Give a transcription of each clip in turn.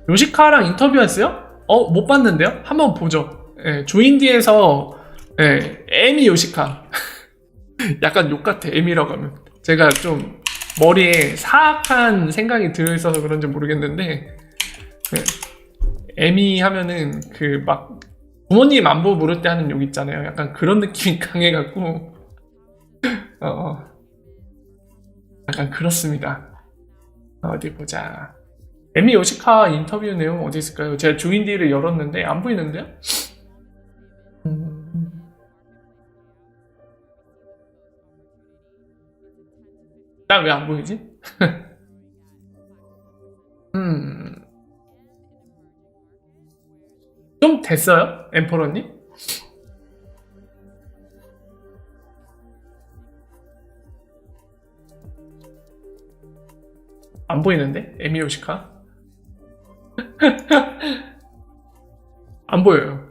요시카랑 인터뷰했어요? 못 봤는데요? 한번 보죠. 예, 조인디에서 에미 요시카 약간 욕 같아. 에미라고 하면 제가 좀 머리에 사악한 생각이 들어있어서 그런지 모르겠는데 에미 하면은 그 막 부모님 안부 물을 때 하는 욕 있잖아요. 약간 그런 느낌이 강해갖고 약간 그렇습니다. 어디 보자. 에미 요시카 인터뷰 내용 어디 있을까요? 제가 조인디를 열었는데 안 보이는데요? 나 왜 안 보이지? 좀 됐어요? 엠퍼러님? 안 보이는데? 에미 요시카? 안 보여요.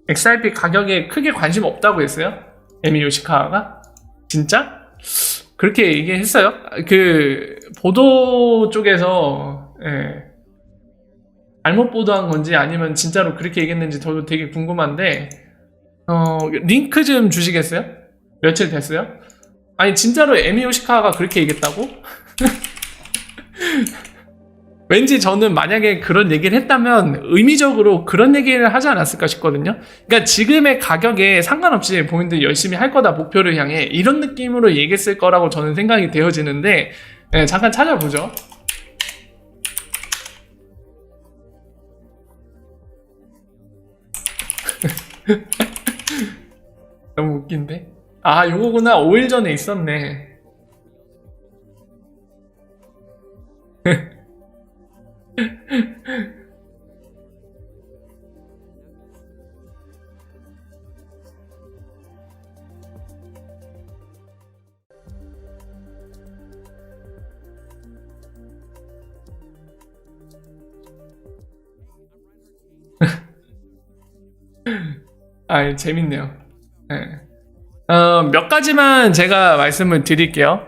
XRP 가격에 크게 관심 없다고 했어요? 에미 요시카가? 진짜? 그렇게 얘기했어요? 그 보도 쪽에서 잘못 보도한 건지 아니면 진짜로 그렇게 얘기했는지 저도 되게 궁금한데 링크 좀 주시겠어요? 며칠 됐어요? 아니 진짜로 에미 요시카가 그렇게 얘기했다고? 왠지 저는 만약에 그런 얘기를 했다면 의미적으로 그런 얘기를 하지 않았을까 싶거든요. 그러니까 지금의 가격에 상관없이 본인들 열심히 할 거다 목표를 향해 이런 느낌으로 얘기했을 거라고 저는 생각이 되어지는데 잠깐 찾아보죠. 너무 웃긴데? 아 요거구나. 5일 전에 있었네. 아 재밌네요. 몇 가지만 제가 말씀을 드릴게요.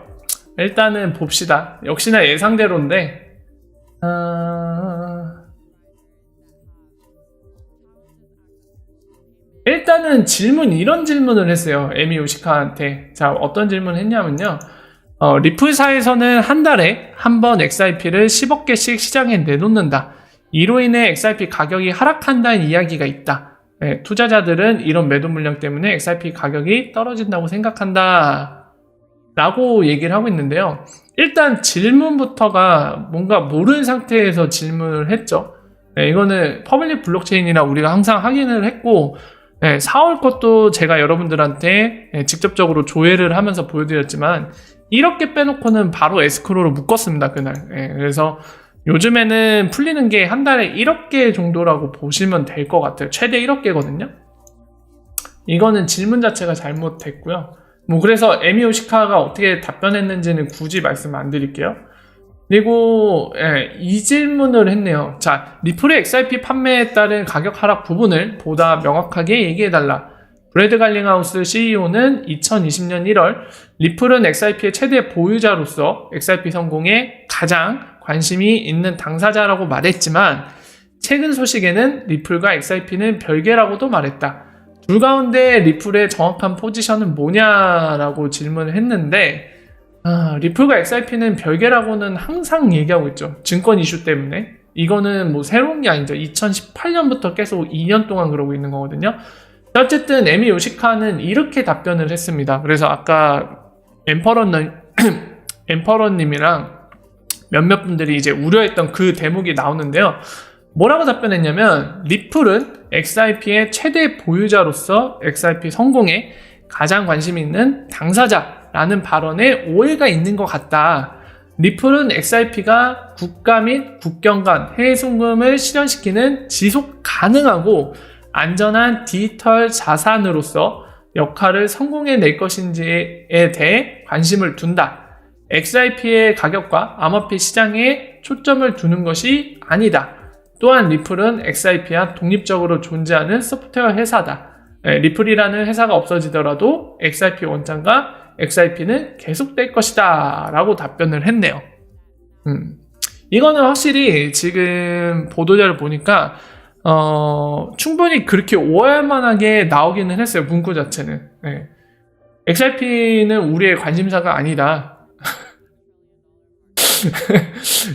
일단은 봅시다. 역시나 예상대로인데 일단은 이런 질문을 했어요. 에미 요시카한테. 자, 어떤 질문을 했냐면요. 리플사에서는 한 달에 한 번 XRP를 10억 개씩 시장에 내놓는다. 이로 인해 XRP 가격이 하락한다는 이야기가 있다. 투자자들은 이런 매도 물량 때문에 XRP 가격이 떨어진다고 생각한다. 라고 얘기를 하고 있는데요. 일단 질문부터가 뭔가 모르는 상태에서 질문을 했죠. 이거는 퍼블릭 블록체인이라 우리가 항상 확인을 했고 4월 것도 제가 여러분들한테 직접적으로 조회를 하면서 보여드렸지만 이렇게 빼놓고는 바로 에스크로로 묶었습니다. 그날. 그래서 요즘에는 풀리는 게 한 달에 1억 개 정도라고 보시면 될 것 같아요. 최대 1억 개거든요. 이거는 질문 자체가 잘못됐고요. 그래서 에미 요시카가 어떻게 답변했는지는 굳이 말씀 안 드릴게요. 그리고 이 질문을 했네요. 자, 리플의 XRP 판매에 따른 가격 하락 부분을 보다 명확하게 얘기해달라. 브래드 갈링하우스 CEO는 2020년 1월 리플은 XRP의 최대 보유자로서 XRP 성공에 가장 관심이 있는 당사자라고 말했지만 최근 소식에는 리플과 XRP는 별개라고도 말했다. 둘 가운데 리플의 정확한 포지션은 뭐냐라고 질문을 했는데 리플과 XRP는 별개라고는 항상 얘기하고 있죠. 증권 이슈 때문에. 이거는 새로운 게 아니죠. 2018년부터 계속 2년 동안 그러고 있는 거거든요. 어쨌든 에미 요시카는 이렇게 답변을 했습니다. 그래서 아까 엠퍼러님이랑 몇몇 분들이 이제 우려했던 그 대목이 나오는데요. 뭐라고 답변했냐면 리플은 XRP의 최대 보유자로서 XRP 성공에 가장 관심 있는 당사자라는 발언에 오해가 있는 것 같다. 리플은 XRP가 국가 및 국경 간 해외 송금을 실현시키는 지속 가능하고 안전한 디지털 자산으로서 역할을 성공해낼 것인지에 대해 관심을 둔다. XRP의 가격과 암호화폐 시장에 초점을 두는 것이 아니다. 또한 리플은 XRP와 독립적으로 존재하는 소프트웨어 회사다. 리플이라는 회사가 없어지더라도 XRP 원장과 XRP는 계속될 것이다 라고 답변을 했네요. 이거는 확실히 지금 보도자를 보니까 충분히 그렇게 오해할 만하게 나오기는 했어요. 문구 자체는. XRP는 우리의 관심사가 아니다.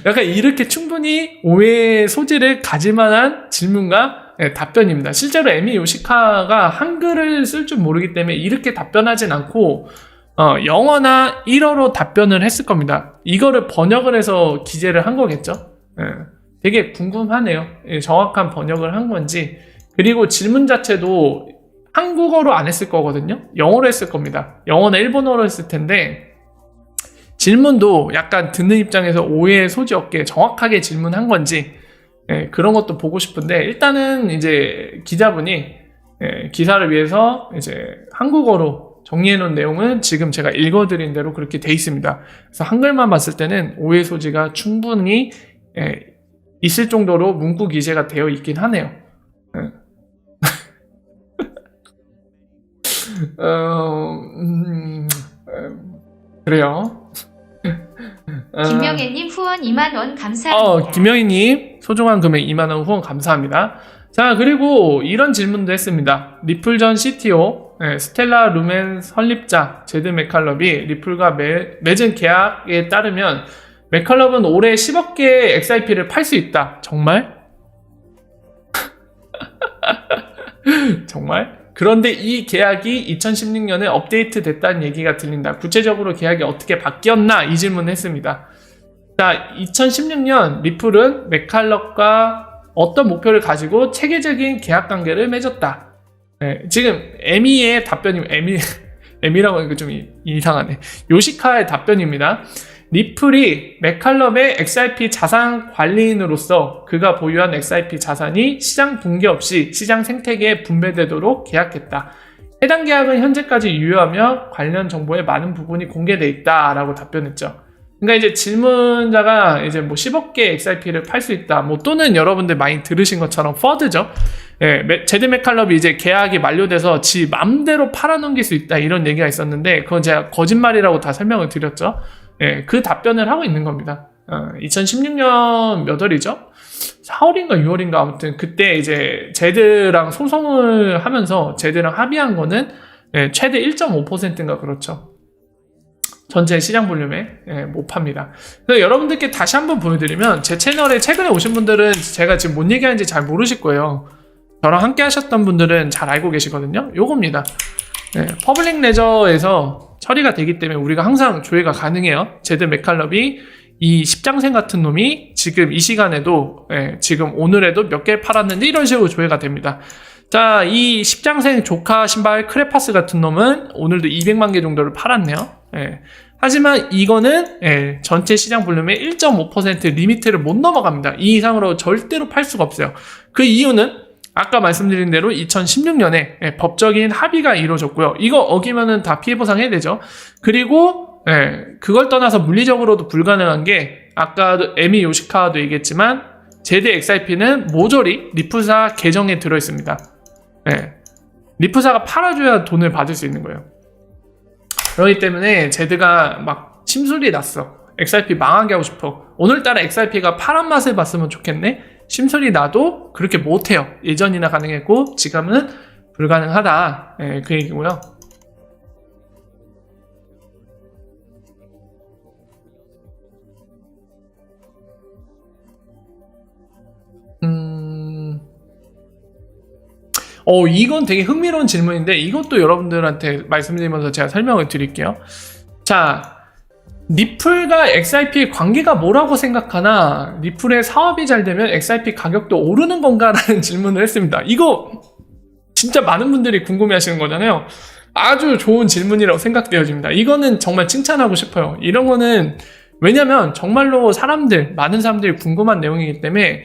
약간 이렇게 충분히 오해의 소지를 가질 만한 질문과 답변입니다. 실제로 에미 요시카가 한글을 쓸 줄 모르기 때문에 이렇게 답변하진 않고 영어나 일어로 답변을 했을 겁니다. 이거를 번역을 해서 기재를 한 거겠죠. 되게 궁금하네요. 정확한 번역을 한 건지. 그리고 질문 자체도 한국어로 안 했을 거거든요. 영어로 했을 겁니다. 영어나 일본어로 했을 텐데 질문도 약간 듣는 입장에서 오해의 소지 없게 정확하게 질문한 건지 그런 것도 보고 싶은데, 일단은 이제 기자분이 기사를 위해서 이제 한국어로 정리해 놓은 내용은 지금 제가 읽어드린 대로 그렇게 돼 있습니다. 그래서 한글만 봤을 때는 오해 소지가 충분히 있을 정도로 문구 기재가 되어 있긴 하네요. 그래요. 김명애님 후원 2만원 감사합니다. 김명희님 소중한 금액 2만원 후원 감사합니다. 자, 그리고 이런 질문도 했습니다. 리플 전 CTO 스텔라 루멘 설립자 제드 맥칼럽이 리플과 맺은 계약에 따르면 맥칼럽은 올해 10억 개의 XRP를 팔 수 있다. 정말? 정말? 그런데 이 계약이 2016년에 업데이트 됐다는 얘기가 들린다. 구체적으로 계약이 어떻게 바뀌었나? 이 질문을 했습니다. 자, 2016년 리플은 맥칼럽과 어떤 목표를 가지고 체계적인 계약 관계를 맺었다. 지금 에미의 답변이 에미라고 하니까 좀 이상하네. 요시카의 답변입니다. 리플이 맥칼럽의 XRP 자산 관리인으로서 그가 보유한 XRP 자산이 시장 붕괴 없이 시장 생태계에 분배되도록 계약했다. 해당 계약은 현재까지 유효하며 관련 정보의 많은 부분이 공개되어 있다라고 답변했죠. 그러니까 이제 질문자가 이제 뭐 10억 개 XRP를 팔 수 있다, 뭐 또는 여러분들 많이 들으신 것처럼 퍼드죠. 제드 맥칼럽이 이제 계약이 만료돼서 지 맘대로 팔아넘길 수 있다, 이런 얘기가 있었는데 그건 제가 거짓말이라고 다 설명을 드렸죠. 그 답변을 하고 있는 겁니다. 2016년 몇 월이죠? 4월인가 6월인가 아무튼 그때 이제 제드랑 소송을 하면서 제드랑 합의한 거는 최대 1.5%인가 그렇죠. 전체 시장 볼륨에 못 팝니다. 그래서 여러분들께 다시 한번 보여드리면, 제 채널에 최근에 오신 분들은 제가 지금 뭔 얘기하는지 잘 모르실 거예요. 저랑 함께 하셨던 분들은 잘 알고 계시거든요. 요겁니다. 퍼블릭 레저에서 처리가 되기 때문에 우리가 항상 조회가 가능해요. 제드 맥칼럽이 이 십장생 같은 놈이 지금 이 시간에도 지금 오늘에도 몇 개 팔았는데 이런 식으로 조회가 됩니다. 자, 이 십장생 조카 신발 크레파스 같은 놈은 오늘도 200만 개 정도를 팔았네요. 하지만 이거는 전체 시장 볼륨의 1.5% 리미트를 못 넘어갑니다. 이 이상으로 절대로 팔 수가 없어요. 그 이유는 아까 말씀드린 대로 2016년에 법적인 합의가 이루어졌고요. 이거 어기면은 다 피해 보상해야 되죠. 그리고 그걸 떠나서 물리적으로도 불가능한 게, 아까 에미 요시카도 얘기했지만 제드 XRP는 모조리 리프사 계정에 들어있습니다. 리프사가 팔아줘야 돈을 받을 수 있는 거예요. 그렇기 때문에 제드가 막 심술이 났어. XRP 망하게 하고 싶어. 오늘따라 XRP가 파란 맛을 봤으면 좋겠네. 심술이 나도 그렇게 못해요. 예전이나 가능했고 지금은 불가능하다. 그 얘기고요. 이건 되게 흥미로운 질문인데 이것도 여러분들한테 말씀드리면서 제가 설명을 드릴게요. 자, 리플과 XRP의 관계가 뭐라고 생각하나, 리플의 사업이 잘 되면 XRP 가격도 오르는 건가? 라는 질문을 했습니다. 이거 진짜 많은 분들이 궁금해 하시는 거잖아요. 아주 좋은 질문이라고 생각되어집니다. 이거는 정말 칭찬하고 싶어요. 이런 거는 왜냐면 정말로 많은 사람들이 궁금한 내용이기 때문에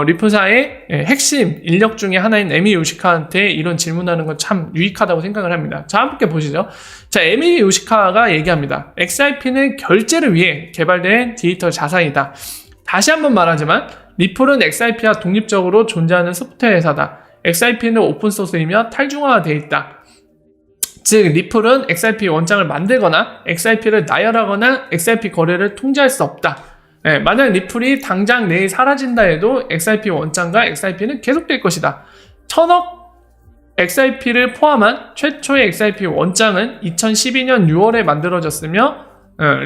리프사의 핵심 인력 중에 하나인 에미 요시카한테 이런 질문하는 건 참 유익하다고 생각을 합니다. 자, 함께 보시죠. 자, 에미 요시카가 얘기합니다. XRP는 결제를 위해 개발된 디지털 자산이다. 다시 한번 말하지만 리플은 XRP와 독립적으로 존재하는 소프트웨어 회사다. XRP는 오픈소스이며 탈중화되어 있다. 즉 리플은 XRP 원장을 만들거나 XRP를 나열하거나 XRP 거래를 통제할 수 없다. 만약 리플이 당장 내일 사라진다 해도 XRP 원장과 XRP는 계속될 것이다. 1000억 XRP를 포함한 최초의 XRP 원장은 2012년 6월에 만들어졌으며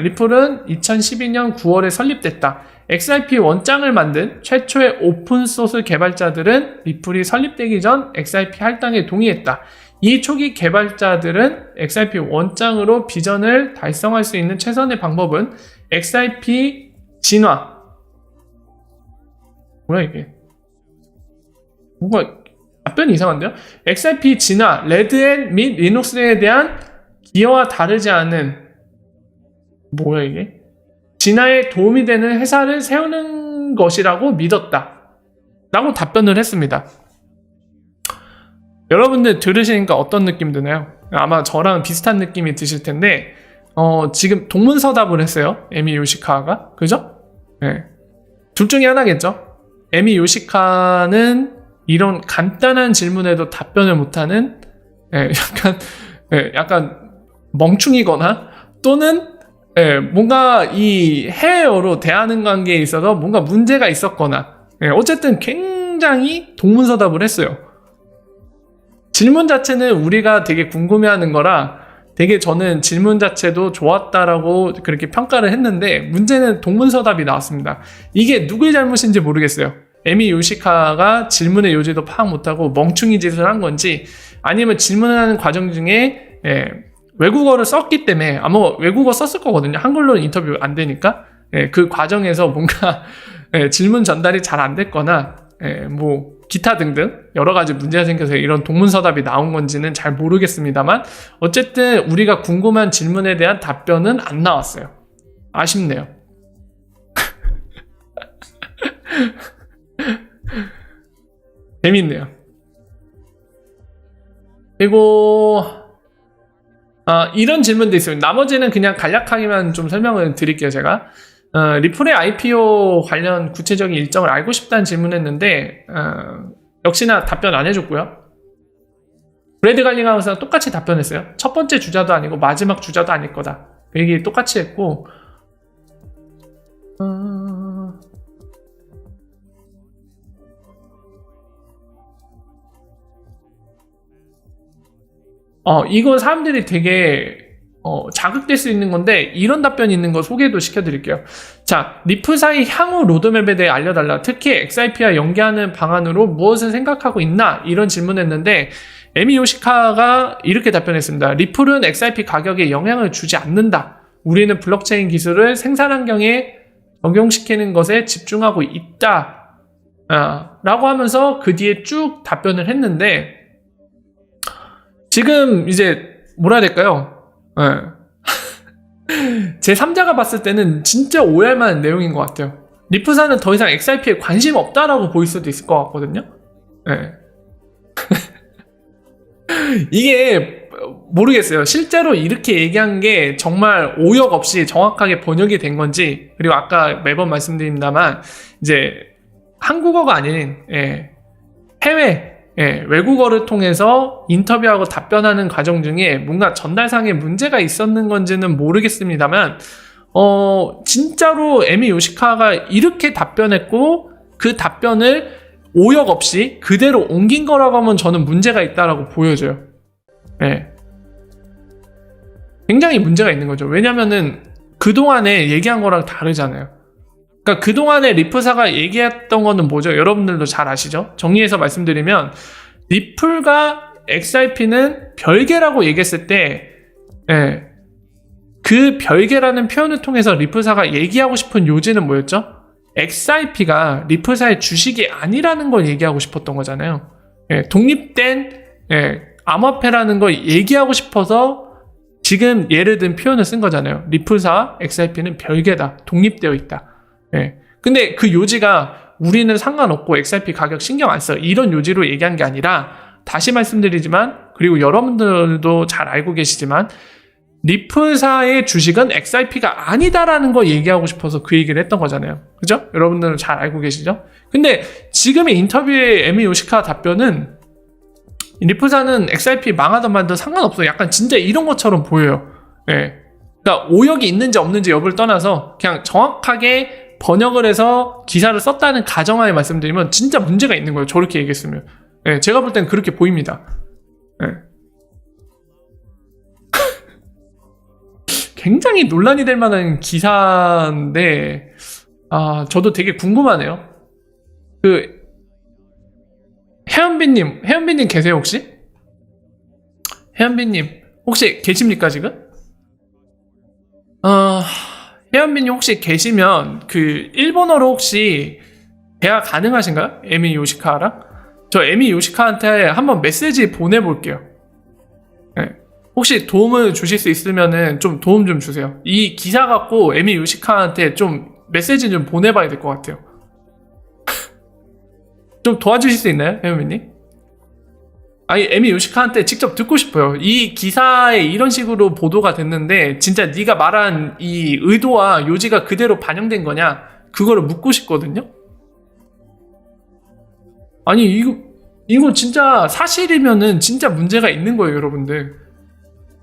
리플은 2012년 9월에 설립됐다. XRP 원장을 만든 최초의 오픈소스 개발자들은 리플이 설립되기 전 XRP 할당에 동의했다. 이 초기 개발자들은 XRP 원장으로 비전을 달성할 수 있는 최선의 방법은 XRP 진화. 뭐야 이게? 뭔가 답변이 이상한데요? XRP 진화, 레드햇 및 리눅스에 대한 기여와 다르지 않은 뭐야 이게? 진화에 도움이 되는 회사를 세우는 것이라고 믿었다. 라고 답변을 했습니다. 여러분들 들으시니까 어떤 느낌 드나요? 아마 저랑 비슷한 느낌이 드실 텐데 지금 동문서답을 했어요. 에미 요시카가. 그죠? 네. 둘 중에 하나겠죠? 에미 요시카는 이런 간단한 질문에도 답변을 못하는 약간 멍충이거나 또는 뭔가 이 해외어로 대하는 관계에 있어서 뭔가 문제가 있었거나 어쨌든 굉장히 동문서답을 했어요. 질문 자체는 우리가 되게 궁금해하는 거라 되게 저는 질문 자체도 좋았다라고 그렇게 평가를 했는데 문제는 동문서답이 나왔습니다. 이게 누구의 잘못인지 모르겠어요. 에미 요시카가 질문의 요지도 파악 못하고 멍충이 짓을 한 건지 아니면 질문을 하는 과정 중에 외국어를 썼기 때문에 아마 외국어 썼을 거거든요. 한글로는 인터뷰 안 되니까 그 과정에서 뭔가 질문 전달이 잘 안 됐거나 뭐 기타 등등 여러 가지 문제가 생겨서 이런 동문서답이 나온 건지는 잘 모르겠습니다만 어쨌든 우리가 궁금한 질문에 대한 답변은 안 나왔어요. 아쉽네요. 재밌네요. 그리고 이런 질문도 있어요. 나머지는 그냥 간략하게만 좀 설명을 드릴게요. 제가 리플의 IPO 관련 구체적인 일정을 알고 싶다는 질문했는데 역시나 답변 안 해줬고요. 브래드 갈링하우스랑 똑같이 답변했어요. 첫 번째 주자도 아니고 마지막 주자도 아닐 거다. 그 얘기 똑같이 했고 이건 사람들이 되게 자극될 수 있는 건데 이런 답변이 있는 거 소개도 시켜드릴게요. 자, 리플사의 향후 로드맵에 대해 알려달라. 특히 XRP와 연계하는 방안으로 무엇을 생각하고 있나? 이런 질문했는데 에미 요시카가 이렇게 답변했습니다. 리플은 XRP 가격에 영향을 주지 않는다. 우리는 블록체인 기술을 생산 환경에 적용시키는 것에 집중하고 있다. 라고 하면서 그 뒤에 쭉 답변을 했는데 지금 이제 뭐라 해야 될까요? 제 3자가 봤을 때는 진짜 오해할 만한 내용인 것 같아요. 리플사는 더 이상 XRP에 관심 없다라고 보일 수도 있을 것 같거든요. 이게 모르겠어요. 실제로 이렇게 얘기한 게 정말 오역 없이 정확하게 번역이 된 건지 그리고 아까 매번 말씀드립니다만 이제 한국어가 아닌 해외 외국어를 통해서 인터뷰하고 답변하는 과정 중에 뭔가 전달상의 문제가 있었는 건지는 모르겠습니다만 진짜로 에미 요시카가 이렇게 답변했고 그 답변을 오역 없이 그대로 옮긴 거라고 하면 저는 문제가 있다라고 보여져요. 굉장히 문제가 있는 거죠. 왜냐면은 그동안에 얘기한 거랑 다르잖아요. 그러니까 그동안에 리플사가 얘기했던 거는 뭐죠? 여러분들도 잘 아시죠? 정리해서 말씀드리면 리플과 XRP는 별개라고 얘기했을 때 그 별개라는 표현을 통해서 리플사가 얘기하고 싶은 요지는 뭐였죠? XRP가 리플사의 주식이 아니라는 걸 얘기하고 싶었던 거잖아요. 독립된 암호화폐라는 걸 얘기하고 싶어서 지금 예를 든 표현을 쓴 거잖아요. 리플사와 XRP는 별개다. 독립되어 있다. 근데 그 요지가 우리는 상관없고 XRP 가격 신경 안 써. 이런 요지로 얘기한 게 아니라 다시 말씀드리지만 그리고 여러분들도 잘 알고 계시지만 리플사의 주식은 XRP가 아니다라는 거 얘기하고 싶어서 그 얘기를 했던 거잖아요. 그죠? 여러분들은 잘 알고 계시죠? 근데 지금의 인터뷰의 에미 요시카 답변은 리프사는 XRP 망하든 말든 상관없어요. 약간 진짜 이런 것처럼 보여요. 예. 그러니까 오역이 있는지 없는지 여부를 떠나서 그냥 정확하게 번역을 해서 기사를 썼다는 가정하에 말씀드리면 진짜 문제가 있는 거예요. 저렇게 얘기했으면. 예, 제가 볼 땐 그렇게 보입니다. 예. 굉장히 논란이 될 만한 기사인데, 저도 되게 궁금하네요. 혜연비님 계세요, 혹시? 혜연비님, 혹시 계십니까, 지금? 혜연비님 혹시 계시면, 일본어로 혹시 대화 가능하신가요? 에미 요시카랑? 저 에미 요시카한테 한번 메시지 보내볼게요. 네. 혹시 도움을 주실 수 있으면은 좀 도움 좀 주세요. 이 기사 갖고 에미 요시카한테 좀 메시지 좀 보내봐야 될 것 같아요. 좀 도와주실 수 있나요, 혜연비님? 아니, 에미 요시카한테 직접 듣고 싶어요. 이 기사에 이런 식으로 보도가 됐는데 진짜 네가 말한 이 의도와 요지가 그대로 반영된 거냐? 그거를 묻고 싶거든요. 아니, 이거 진짜 사실이면은 진짜 문제가 있는 거예요, 여러분들.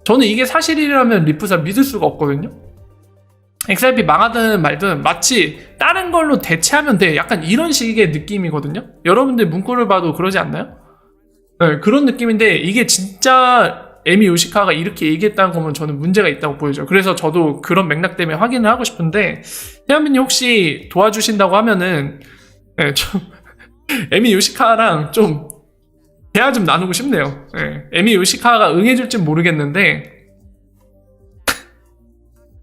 저는 이게 사실이라면 리프사 믿을 수가 없거든요. XRP 망하든 말든 마치 다른 걸로 대체하면 돼. 약간 이런 식의 느낌이거든요. 여러분들 문구를 봐도 그러지 않나요? 네, 그런 느낌인데 이게 진짜 에미 요시카가 이렇게 얘기했다는 거면 저는 문제가 있다고 보여져요. 그래서 저도 그런 맥락 때문에 확인을 하고 싶은데 혜연빈님 혹시 도와주신다고 하면은 네, 좀 에미 요시카랑 좀 대화 좀 나누고 싶네요. 네, 에미 요시카가 응해줄진 모르겠는데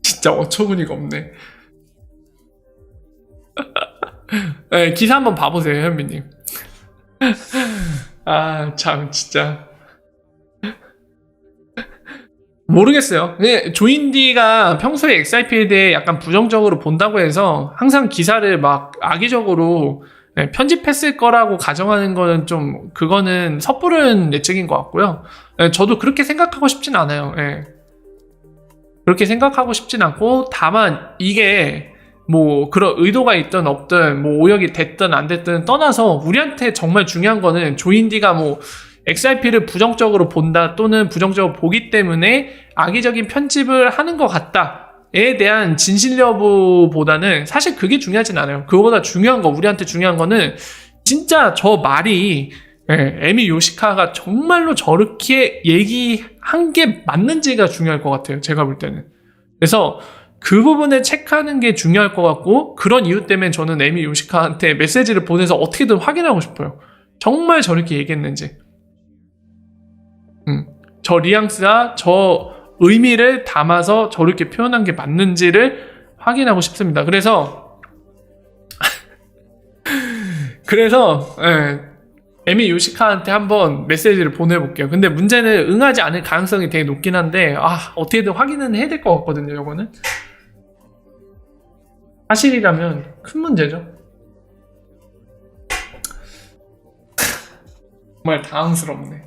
진짜 어처구니가 없네. 네, 기사 한번 봐보세요, 혜연빈님. 참 진짜 모르겠어요. 근데 조인디가 평소에 XRP에 대해 약간 부정적으로 본다고 해서 항상 기사를 막 악의적으로 편집했을 거라고 가정하는 거는 좀 그거는 섣부른 예측인 것 같고요. 저도 그렇게 생각하고 싶진 않아요. 그렇게 생각하고 싶진 않고 다만 이게 뭐 그런 의도가 있든 없든 뭐 오역이 됐든 안 됐든 떠나서 우리한테 정말 중요한 거는 조인디가 뭐 XRP를 부정적으로 본다 또는 부정적으로 보기 때문에 악의적인 편집을 하는 것 같다에 대한 진실 여부보다는 사실 그게 중요하진 않아요. 그거보다 중요한 거, 우리한테 중요한 거는 진짜 저 말이 에미 요시카가 정말로 저렇게 얘기한 게 맞는지가 중요할 것 같아요. 제가 볼 때는. 그래서 그 부분을 체크하는 게 중요할 것 같고 그런 이유 때문에 저는 에미 요시카한테 메시지를 보내서 어떻게든 확인하고 싶어요. 정말 저렇게 얘기했는지. 저 뉘앙스와 저 의미를 담아서 저렇게 표현한 게 맞는지를 확인하고 싶습니다. 그래서 에미 요시카한테 한번 메시지를 보내볼게요. 근데 문제는 응하지 않을 가능성이 되게 높긴 한데 어떻게든 확인은 해야 될 것 같거든요. 이거는 사실이라면 큰 문제죠. 정말 당황스럽네.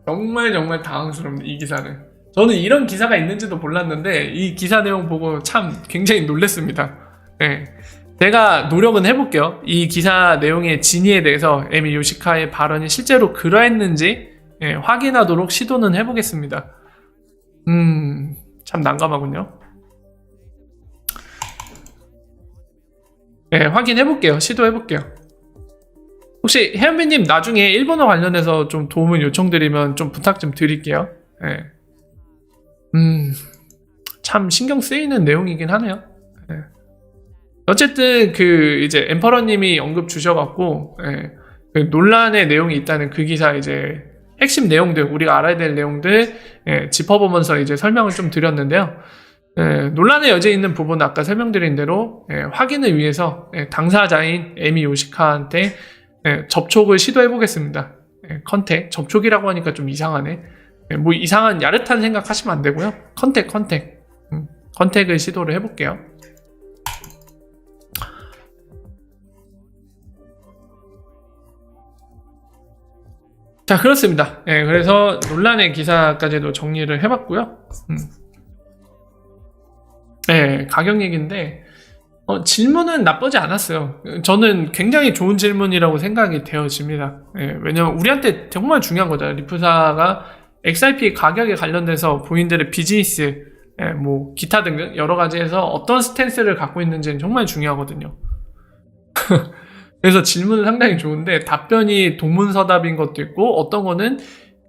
정말 당황스럽네, 이 기사는. 저는 이런 기사가 있는지도 몰랐는데 이 기사 내용 보고 참 굉장히 놀랐습니다. 제가 노력은 해볼게요. 이 기사 내용의 진위에 대해서 에미 요시카의 발언이 실제로 그러했는지 확인하도록 시도는 해보겠습니다. 참 난감하군요. 확인해볼게요. 시도해볼게요. 혹시 혜연비님 나중에 일본어 관련해서 좀 도움을 요청드리면 좀 부탁 좀 드릴게요. 참 신경 쓰이는 내용이긴 하네요. 어쨌든 이제 엠퍼러님이 언급 주셔갖고 그 논란의 내용이 있다는 그 기사 이제 핵심 내용들 우리가 알아야 될 내용들 짚어보면서 이제 설명을 좀 드렸는데요. 논란의 여지에 있는 부분은 아까 설명드린 대로 확인을 위해서 당사자인 에미 요시카한테 접촉을 시도해 보겠습니다. 컨택 접촉이라고 하니까 좀 이상하네. 뭐 이상한 야릇한 생각 하시면 안 되고요. 컨택을 시도를 해볼게요. 자, 그렇습니다. 그래서 논란의 기사까지도 정리를 해봤고요. 가격 얘기인데 질문은 나쁘지 않았어요. 저는 굉장히 좋은 질문이라고 생각이 되어집니다. 예, 왜냐면 우리한테 정말 중요한 거잖아요. 리프사가 XRP 가격에 관련돼서 본인들의 비즈니스, 예, 뭐 기타 등등 여러 가지에서 어떤 스탠스를 갖고 있는지는 정말 중요하거든요. 그래서 질문은 상당히 좋은데 답변이 동문서답인 것도 있고 어떤 거는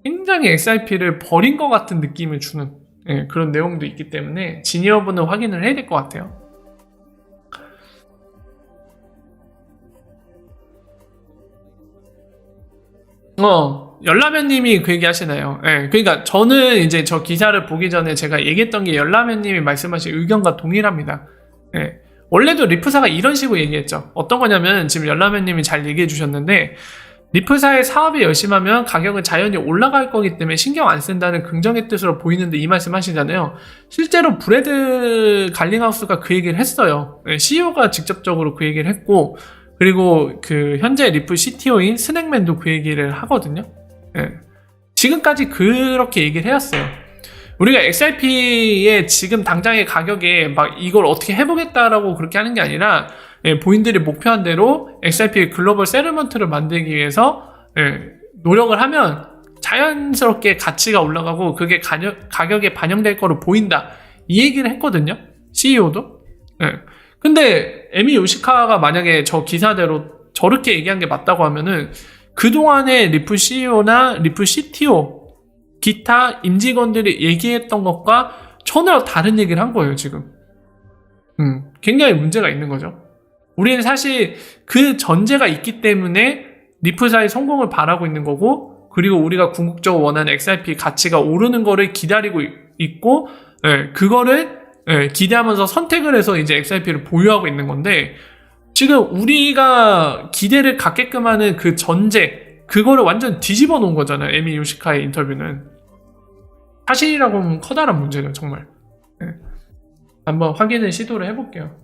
굉장히 XRP를 버린 것 같은 느낌을 주는, 예, 그런 내용도 있기 때문에 진위 여부는 확인을 해야 될 것 같아요. 열라면님이 그 얘기 하시나요? 예, 그러니까 저는 이제 저 기사를 보기 전에 제가 얘기했던 게 열라면님이 말씀하신 의견과 동일합니다. 예, 원래도 리프사가 이런 식으로 얘기했죠. 어떤 거냐면 지금 열라면님이 잘 얘기해 주셨는데 리프사의 사업이 열심히 하면 가격은 자연히 올라갈 거기 때문에 신경 안 쓴다는 긍정의 뜻으로 보이는데 이 말씀 하시잖아요. 실제로 브래드 갈링하우스가 그 얘기를 했어요. 예, CEO가 직접적으로 그 얘기를 했고 그리고 그 현재 리프 CTO인 스낵맨도 그 얘기를 하거든요. 예. 지금까지 그렇게 얘기를 해왔어요. 우리가 XRP의 지금 당장의 가격에 막 이걸 어떻게 해보겠다라고 그렇게 하는 게 아니라, 예, 본인들이 목표한 대로 XRP의 글로벌 세틀먼트를 만들기 위해서, 예, 노력을 하면 자연스럽게 가치가 올라가고 그게 가격에 반영될 거로 보인다. 이 얘기를 했거든요. CEO도. 예. 근데 에미 요시카가 만약에 저 기사대로 저렇게 얘기한 게 맞다고 하면은 그동안의 리프 CEO나 리프 CTO 기타 임직원들이 얘기했던 것과 전혀 다른 얘기를 한 거예요 지금. 굉장히 문제가 있는 거죠. 우리는 사실 그 전제가 있기 때문에 리프사의 성공을 바라고 있는 거고 그리고 우리가 궁극적으로 원하는 XRP 가치가 오르는 거를 기다리고 있고, 예, 그거를, 예, 기대하면서 선택을 해서 이제 XRP를 보유하고 있는 건데 지금 우리가 기대를 갖게끔 하는 그 전제 그거를 완전 뒤집어 놓은 거잖아요. 에미 요시카의 인터뷰는 사실이라고 하면 커다란 문제죠 정말. 예. 한번 확인을 시도를 해볼게요.